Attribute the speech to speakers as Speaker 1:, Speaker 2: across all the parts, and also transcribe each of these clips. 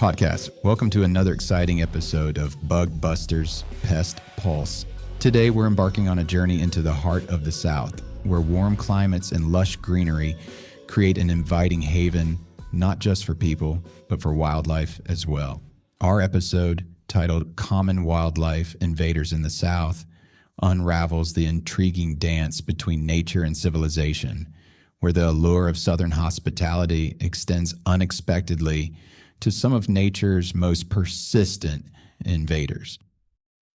Speaker 1: podcast. Welcome to another exciting episode of Bug Busters Pest Pulse. Today we're embarking on a journey into the heart of the South, where warm climates and lush greenery create an inviting haven, not just for people, but for wildlife as well. Our episode, titled Common Wildlife Invaders in the South, unravels the intriguing dance between nature and civilization, where the allure of Southern hospitality extends unexpectedly to some of nature's most persistent invaders.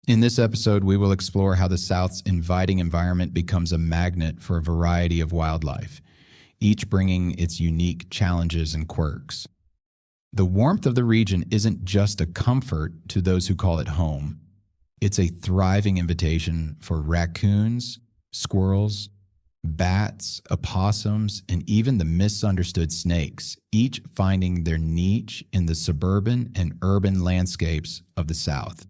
Speaker 1: In this episode, we will explore how the South's inviting environment becomes a magnet for a variety of wildlife, each bringing its unique challenges and quirks. The warmth of the region isn't just a comfort to those who call it home. It's a thriving invitation for raccoons, squirrels, bats, opossums, and even the misunderstood snakes, each finding their niche in the suburban and urban landscapes of the South.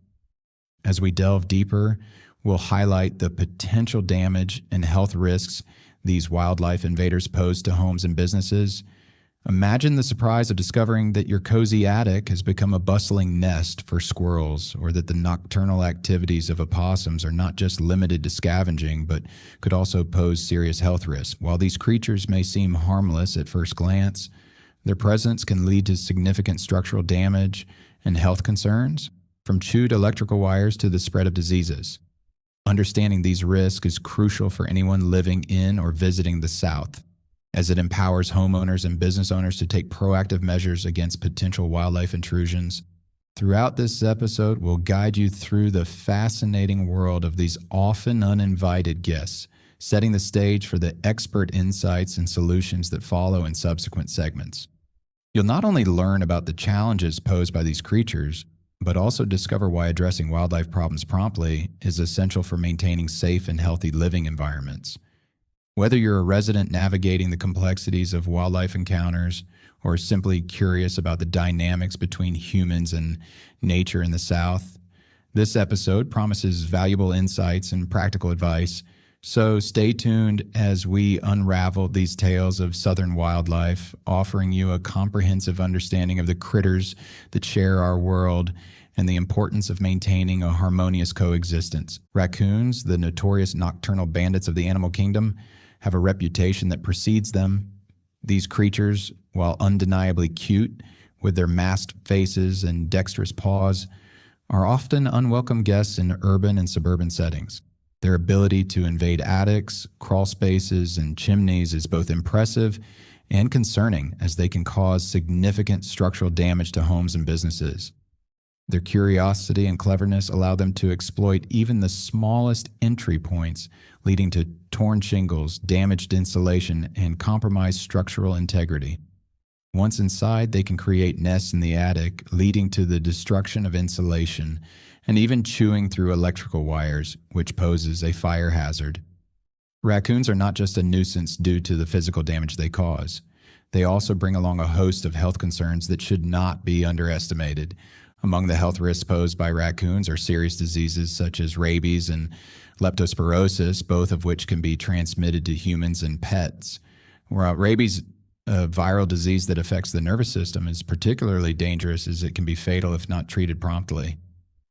Speaker 1: As we delve deeper, we'll highlight the potential damage and health risks these wildlife invaders pose to homes and businesses. Imagine the surprise of discovering that your cozy attic has become a bustling nest for squirrels, or that the nocturnal activities of opossums are not just limited to scavenging, but could also pose serious health risks. While these creatures may seem harmless at first glance, their presence can lead to significant structural damage and health concerns, from chewed electrical wires to the spread of diseases. Understanding these risks is crucial for anyone living in or visiting the South, as it empowers homeowners and business owners to take proactive measures against potential wildlife intrusions. Throughout this episode, we'll guide you through the fascinating world of these often uninvited guests, setting the stage for the expert insights and solutions that follow in subsequent segments. You'll not only learn about the challenges posed by these creatures, but also discover why addressing wildlife problems promptly is essential for maintaining safe and healthy living environments. Whether you're a resident navigating the complexities of wildlife encounters or simply curious about the dynamics between humans and nature in the South, this episode promises valuable insights and practical advice. So stay tuned as we unravel these tales of Southern wildlife, offering you a comprehensive understanding of the critters that share our world and the importance of maintaining a harmonious coexistence. Raccoons, the notorious nocturnal bandits of the animal kingdom, have a reputation that precedes them. These creatures, while undeniably cute with their masked faces and dexterous paws, are often unwelcome guests in urban and suburban settings. Their ability to invade attics, crawl spaces, and chimneys is both impressive and concerning, as they can cause significant structural damage to homes and businesses. Their curiosity and cleverness allow them to exploit even the smallest entry points, leading to torn shingles, damaged insulation, and compromised structural integrity. Once inside, they can create nests in the attic, leading to the destruction of insulation and even chewing through electrical wires, which poses a fire hazard. Raccoons are not just a nuisance due to the physical damage they cause. They also bring along a host of health concerns that should not be underestimated. Among the health risks posed by raccoons are serious diseases such as rabies and leptospirosis, both of which can be transmitted to humans and pets. Rabies, a viral disease that affects the nervous system, is particularly dangerous as it can be fatal if not treated promptly.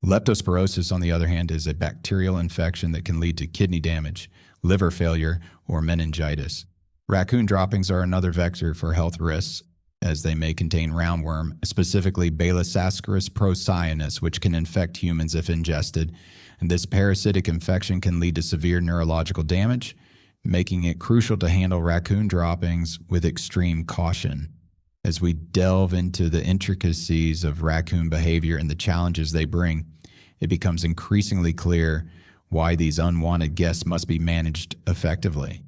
Speaker 1: Leptospirosis, on the other hand, is a bacterial infection that can lead to kidney damage, liver failure, or meningitis. Raccoon droppings are another vector for health risks, as they may contain roundworm, specifically Balasascaris procyanus, which can infect humans if ingested. And this parasitic infection can lead to severe neurological damage, making it crucial to handle raccoon droppings with extreme caution. As we delve into the intricacies of raccoon behavior and the challenges they bring, it becomes increasingly clear why these unwanted guests must be managed effectively.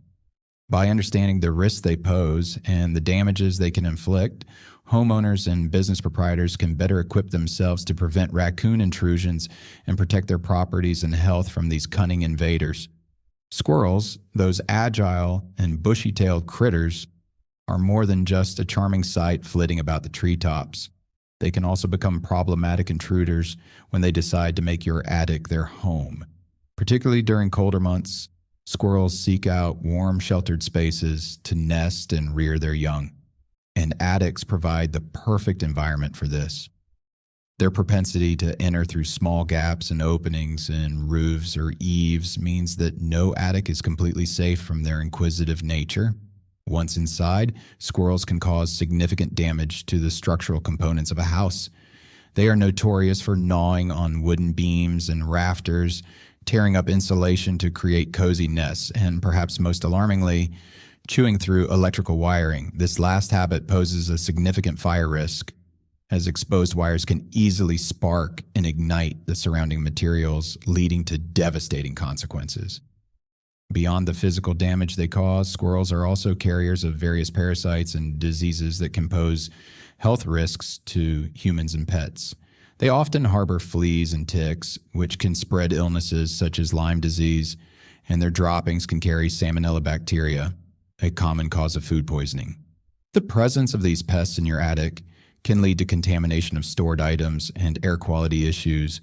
Speaker 1: By understanding the risks they pose and the damages they can inflict, homeowners and business proprietors can better equip themselves to prevent raccoon intrusions and protect their properties and health from these cunning invaders. Squirrels, those agile and bushy-tailed critters, are more than just a charming sight flitting about the treetops. They can also become problematic intruders when they decide to make your attic their home. Particularly during colder months, squirrels seek out warm, sheltered spaces to nest and rear their young, and attics provide the perfect environment for this. Their propensity to enter through small gaps and openings in roofs or eaves means that no attic is completely safe from their inquisitive nature. Once inside, squirrels can cause significant damage to the structural components of a house. They are notorious for gnawing on wooden beams and rafters, tearing up insulation to create cozy nests, and perhaps most alarmingly, chewing through electrical wiring. This last habit poses a significant fire risk, as exposed wires can easily spark and ignite the surrounding materials, leading to devastating consequences. Beyond the physical damage they cause, squirrels are also carriers of various parasites and diseases that can pose health risks to humans and pets. They often harbor fleas and ticks, which can spread illnesses such as Lyme disease, and their droppings can carry salmonella bacteria, a common cause of food poisoning. The presence of these pests in your attic can lead to contamination of stored items and air quality issues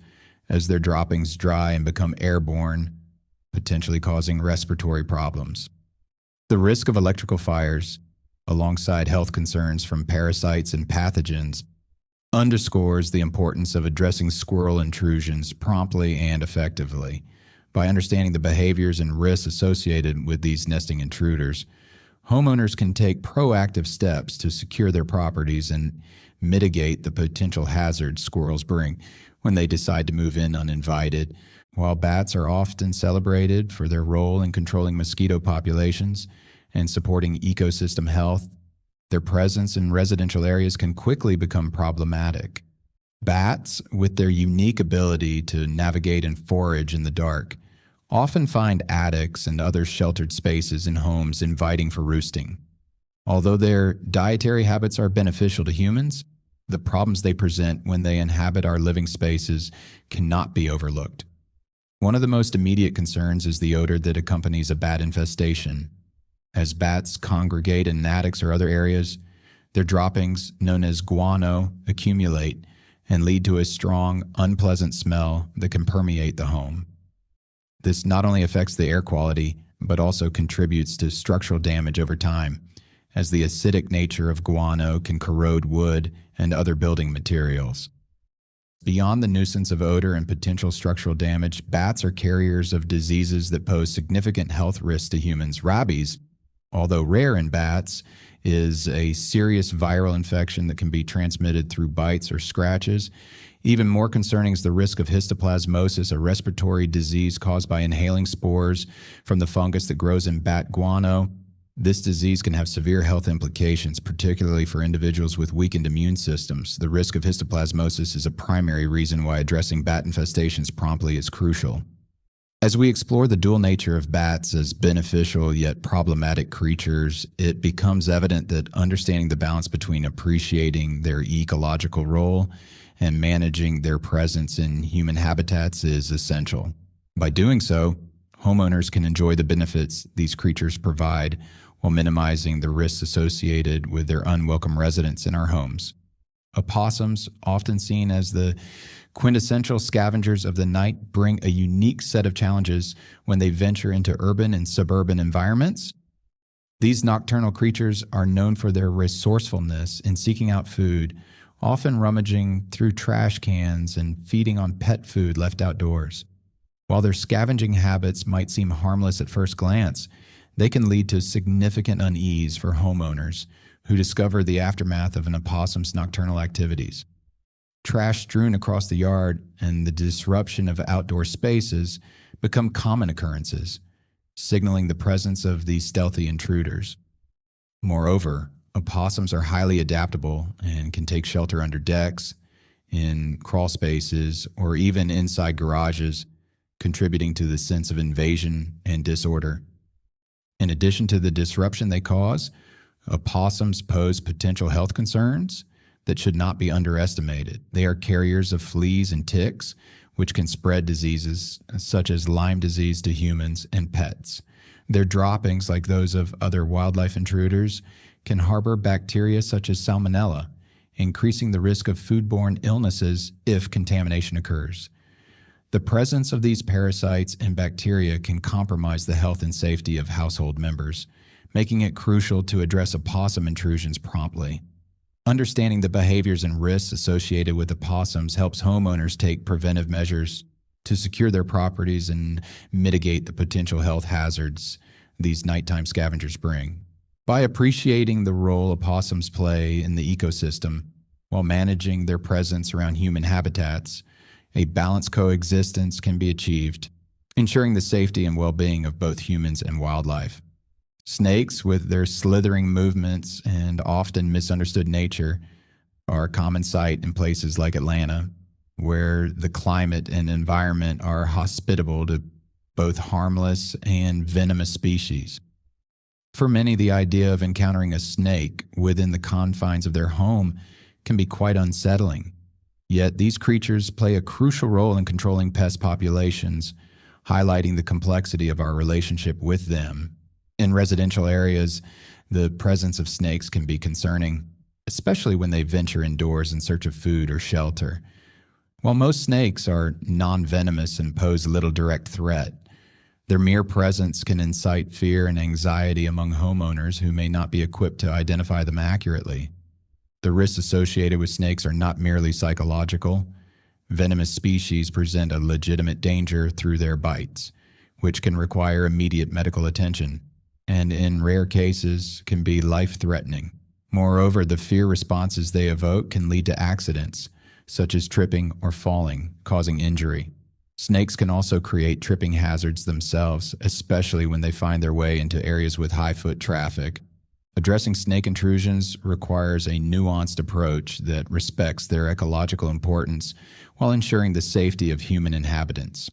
Speaker 1: as their droppings dry and become airborne, potentially causing respiratory problems. The risk of electrical fires, alongside health concerns from parasites and pathogens, underscores the importance of addressing squirrel intrusions promptly and effectively. By understanding the behaviors and risks associated with these nesting intruders, homeowners can take proactive steps to secure their properties and mitigate the potential hazards squirrels bring when they decide to move in uninvited. While bats are often celebrated for their role in controlling mosquito populations and supporting ecosystem health, their presence in residential areas can quickly become problematic. Bats, with their unique ability to navigate and forage in the dark, often find attics and other sheltered spaces in homes inviting for roosting. Although their dietary habits are beneficial to humans, the problems they present when they inhabit our living spaces cannot be overlooked. One of the most immediate concerns is the odor that accompanies a bat infestation. As bats congregate in attics or other areas, their droppings, known as guano, accumulate and lead to a strong, unpleasant smell that can permeate the home. This not only affects the air quality, but also contributes to structural damage over time, as the acidic nature of guano can corrode wood and other building materials. Beyond the nuisance of odor and potential structural damage, bats are carriers of diseases that pose significant health risks to humans. Rabies, although rare in bats, is a serious viral infection that can be transmitted through bites or scratches. Even more concerning is the risk of histoplasmosis, a respiratory disease caused by inhaling spores from the fungus that grows in bat guano. This disease can have severe health implications, particularly for individuals with weakened immune systems. The risk of histoplasmosis is a primary reason why addressing bat infestations promptly is crucial. As we explore the dual nature of bats as beneficial yet problematic creatures, it becomes evident that understanding the balance between appreciating their ecological role and managing their presence in human habitats is essential. By doing so, homeowners can enjoy the benefits these creatures provide while minimizing the risks associated with their unwelcome residence in our homes. Opossums, often seen as the quintessential scavengers of the night, bring a unique set of challenges when they venture into urban and suburban environments. These nocturnal creatures are known for their resourcefulness in seeking out food, often rummaging through trash cans and feeding on pet food left outdoors. While their scavenging habits might seem harmless at first glance, they can lead to significant unease for homeowners who discover the aftermath of an opossum's nocturnal activities. Trash strewn across the yard and the disruption of outdoor spaces become common occurrences, signaling the presence of these stealthy intruders. Moreover, opossums are highly adaptable and can take shelter under decks, in crawl spaces, or even inside garages, contributing to the sense of invasion and disorder. In addition to the disruption they cause, opossums pose potential health concerns that should not be underestimated. They are carriers of fleas and ticks, which can spread diseases such as Lyme disease to humans and pets. Their droppings, like those of other wildlife intruders, can harbor bacteria such as salmonella, increasing the risk of foodborne illnesses if contamination occurs. The presence of these parasites and bacteria can compromise the health and safety of household members, making it crucial to address opossum intrusions promptly. Understanding the behaviors and risks associated with opossums helps homeowners take preventive measures to secure their properties and mitigate the potential health hazards these nighttime scavengers bring. By appreciating the role opossums play in the ecosystem while managing their presence around human habitats, a balanced coexistence can be achieved, ensuring the safety and well-being of both humans and wildlife. Snakes, with their slithering movements and often misunderstood nature, are a common sight in places like Atlanta, where the climate and environment are hospitable to both harmless and venomous species. For many, the idea of encountering a snake within the confines of their home can be quite unsettling. Yet these creatures play a crucial role in controlling pest populations, highlighting the complexity of our relationship with them. In residential areas, the presence of snakes can be concerning, especially when they venture indoors in search of food or shelter. While most snakes are non-venomous and pose little direct threat, their mere presence can incite fear and anxiety among homeowners who may not be equipped to identify them accurately. The risks associated with snakes are not merely psychological. Venomous species present a legitimate danger through their bites, which can require immediate medical attention, and in rare cases can be life-threatening. Moreover, the fear responses they evoke can lead to accidents, such as tripping or falling, causing injury. Snakes can also create tripping hazards themselves, especially when they find their way into areas with high foot traffic. Addressing snake intrusions requires a nuanced approach that respects their ecological importance while ensuring the safety of human inhabitants.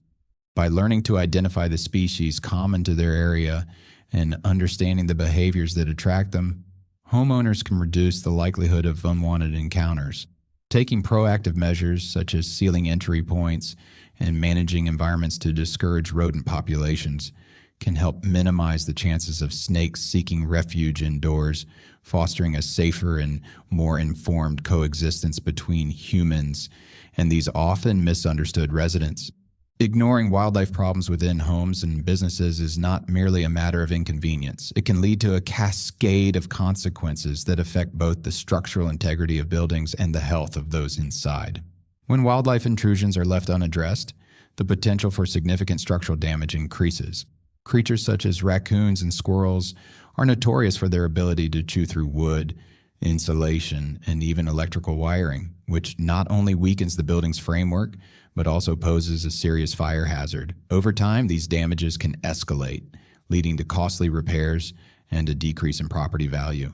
Speaker 1: By learning to identify the species common to their area and understanding the behaviors that attract them, homeowners can reduce the likelihood of unwanted encounters. Taking proactive measures such as sealing entry points and managing environments to discourage rodent populations can help minimize the chances of snakes seeking refuge indoors, fostering a safer and more informed coexistence between humans and these often misunderstood residents. Ignoring wildlife problems within homes and businesses is not merely a matter of inconvenience. It can lead to a cascade of consequences that affect both the structural integrity of buildings and the health of those inside. When wildlife intrusions are left unaddressed, the potential for significant structural damage increases. Creatures such as raccoons and squirrels are notorious for their ability to chew through wood, insulation, and even electrical wiring, which not only weakens the building's framework, but also poses a serious fire hazard. Over time, these damages can escalate, leading to costly repairs and a decrease in property value.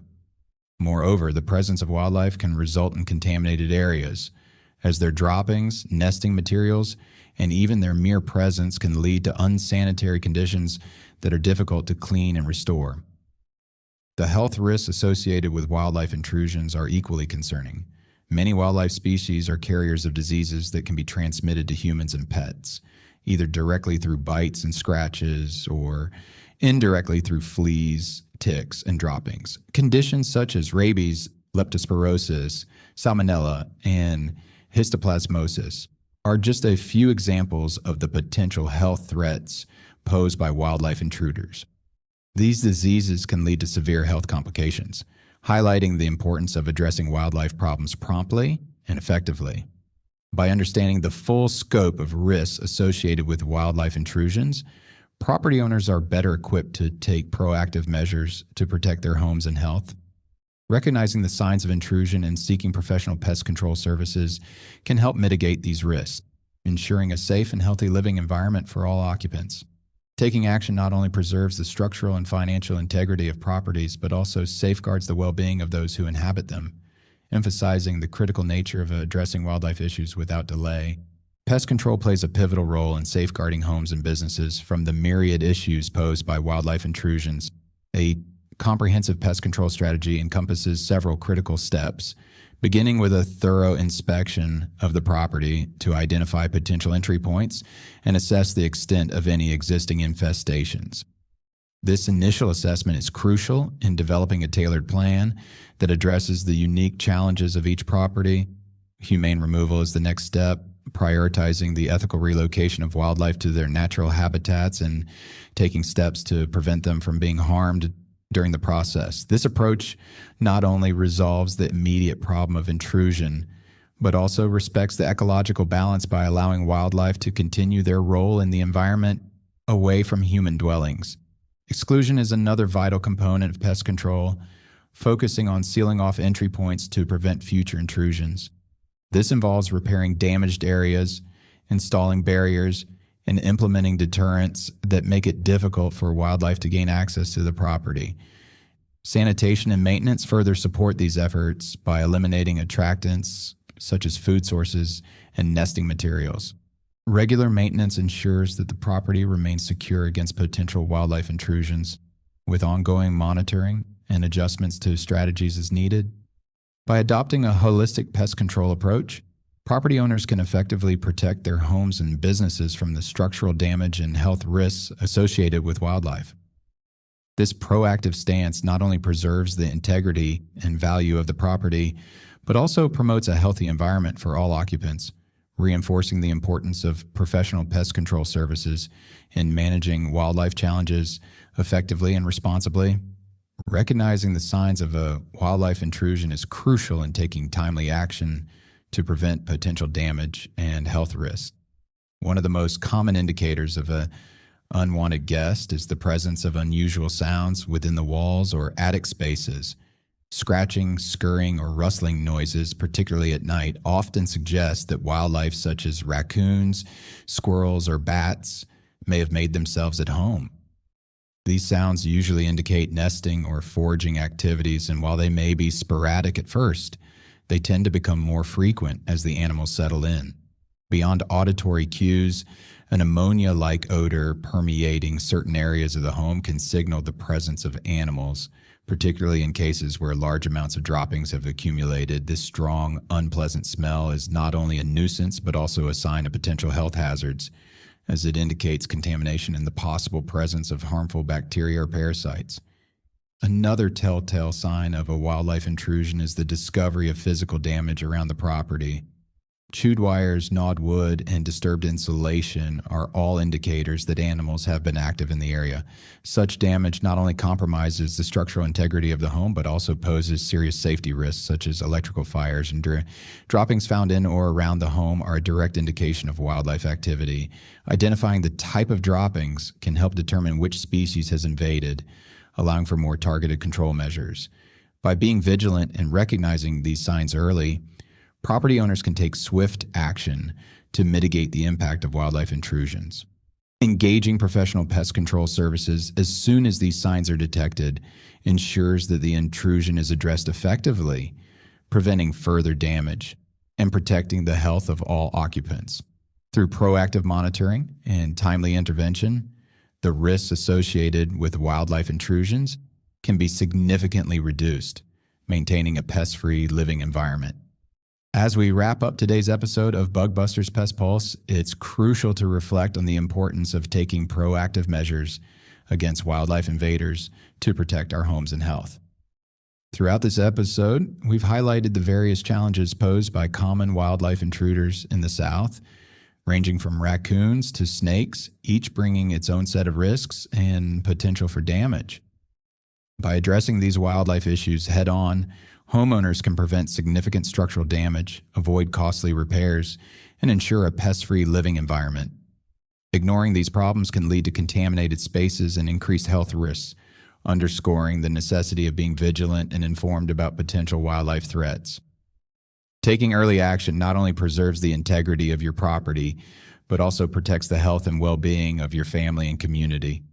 Speaker 1: Moreover, the presence of wildlife can result in contaminated areas, as their droppings, nesting materials, and even their mere presence can lead to unsanitary conditions that are difficult to clean and restore. The health risks associated with wildlife intrusions are equally concerning. Many wildlife species are carriers of diseases that can be transmitted to humans and pets, either directly through bites and scratches or indirectly through fleas, ticks, and droppings. Conditions such as rabies, leptospirosis, salmonella, and histoplasmosis are just a few examples of the potential health threats posed by wildlife intruders. These diseases can lead to severe health complications, highlighting the importance of addressing wildlife problems promptly and effectively. By understanding the full scope of risks associated with wildlife intrusions, property owners are better equipped to take proactive measures to protect their homes and health. Recognizing the signs of intrusion and seeking professional pest control services can help mitigate these risks, ensuring a safe and healthy living environment for all occupants. Taking action not only preserves the structural and financial integrity of properties, but also safeguards the well-being of those who inhabit them, emphasizing the critical nature of addressing wildlife issues without delay. Pest control plays a pivotal role in safeguarding homes and businesses from the myriad issues posed by wildlife intrusions. A comprehensive pest control strategy encompasses several critical steps, beginning with a thorough inspection of the property to identify potential entry points and assess the extent of any existing infestations. This initial assessment is crucial in developing a tailored plan that addresses the unique challenges of each property. Humane removal is the next step, prioritizing the ethical relocation of wildlife to their natural habitats and taking steps to prevent them from being harmed during the process. This approach not only resolves the immediate problem of intrusion, but also respects the ecological balance by allowing wildlife to continue their role in the environment away from human dwellings. Exclusion is another vital component of pest control, focusing on sealing off entry points to prevent future intrusions. This involves repairing damaged areas, installing barriers, and implementing deterrents that make it difficult for wildlife to gain access to the property. Sanitation and maintenance further support these efforts by eliminating attractants such as food sources and nesting materials. Regular maintenance ensures that the property remains secure against potential wildlife intrusions, with ongoing monitoring and adjustments to strategies as needed. By adopting a holistic pest control approach, property owners can effectively protect their homes and businesses from the structural damage and health risks associated with wildlife. This proactive stance not only preserves the integrity and value of the property, but also promotes a healthy environment for all occupants, reinforcing the importance of professional pest control services in managing wildlife challenges effectively and responsibly. Recognizing the signs of a wildlife intrusion is crucial in taking timely action to prevent potential damage and health risks. One of the most common indicators of an unwanted guest is the presence of unusual sounds within the walls or attic spaces. Scratching, scurrying, or rustling noises, particularly at night, often suggest that wildlife such as raccoons, squirrels, or bats may have made themselves at home. These sounds usually indicate nesting or foraging activities, and while they may be sporadic at first, they tend to become more frequent as the animals settle in. Beyond auditory cues, an ammonia-like odor permeating certain areas of the home can signal the presence of animals, particularly in cases where large amounts of droppings have accumulated. This strong, unpleasant smell is not only a nuisance but also a sign of potential health hazards, as it indicates contamination and the possible presence of harmful bacteria or parasites. Another telltale sign of a wildlife intrusion is the discovery of physical damage around the property. Chewed wires, gnawed wood, and disturbed insulation are all indicators that animals have been active in the area. Such damage not only compromises the structural integrity of the home, but also poses serious safety risks such as electrical fires, and droppings found in or around the home are a direct indication of wildlife activity. Identifying the type of droppings can help determine which species has invaded, allowing for more targeted control measures. By being vigilant and recognizing these signs early, property owners can take swift action to mitigate the impact of wildlife intrusions. Engaging professional pest control services as soon as these signs are detected ensures that the intrusion is addressed effectively, preventing further damage and protecting the health of all occupants. Through proactive monitoring and timely intervention, the risks associated with wildlife intrusions can be significantly reduced, maintaining a pest-free living environment. As we wrap up today's episode of Bug Busters Pest Pulse, it's crucial to reflect on the importance of taking proactive measures against wildlife invaders to protect our homes and health. Throughout this episode, we've highlighted the various challenges posed by common wildlife intruders in the South, ranging from raccoons to snakes, each bringing its own set of risks and potential for damage. By addressing these wildlife issues head-on, homeowners can prevent significant structural damage, avoid costly repairs, and ensure a pest-free living environment. Ignoring these problems can lead to contaminated spaces and increased health risks, underscoring the necessity of being vigilant and informed about potential wildlife threats. Taking early action not only preserves the integrity of your property, but also protects the health and well-being of your family and community.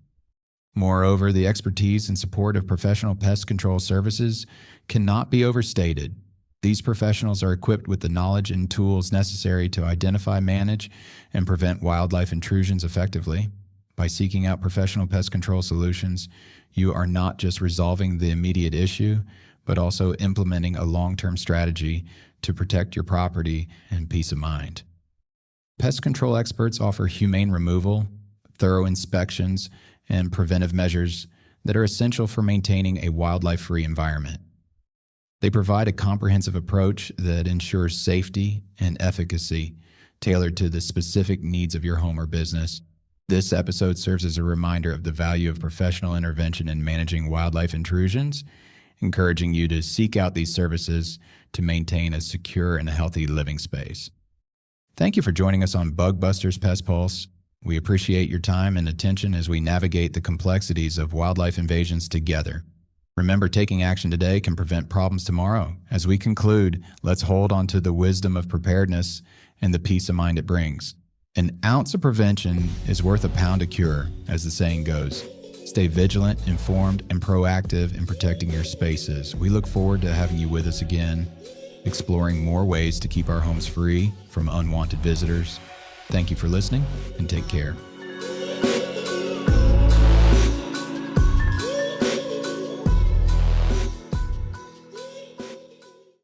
Speaker 1: Moreover, the expertise and support of professional pest control services cannot be overstated. These professionals are equipped with the knowledge and tools necessary to identify, manage, and prevent wildlife intrusions effectively. By seeking out professional pest control solutions, you are not just resolving the immediate issue, but also implementing a long-term strategy to protect your property and peace of mind. Pest control experts offer humane removal, thorough inspections, and preventive measures that are essential for maintaining a wildlife-free environment. They provide a comprehensive approach that ensures safety and efficacy tailored to the specific needs of your home or business. This episode serves as a reminder of the value of professional intervention in managing wildlife intrusions, encouraging you to seek out these services to maintain a secure and healthy living space. Thank you for joining us on Bug Busters Pest Pulse. We appreciate your time and attention as we navigate the complexities of wildlife invasions together. Remember, taking action today can prevent problems tomorrow. As we conclude, let's hold on to the wisdom of preparedness and the peace of mind it brings. An ounce of prevention is worth a pound of cure, as the saying goes. Stay vigilant, informed, and proactive in protecting your spaces. We look forward to having you with us again, exploring more ways to keep our homes free from unwanted visitors. Thank you for listening, and take care.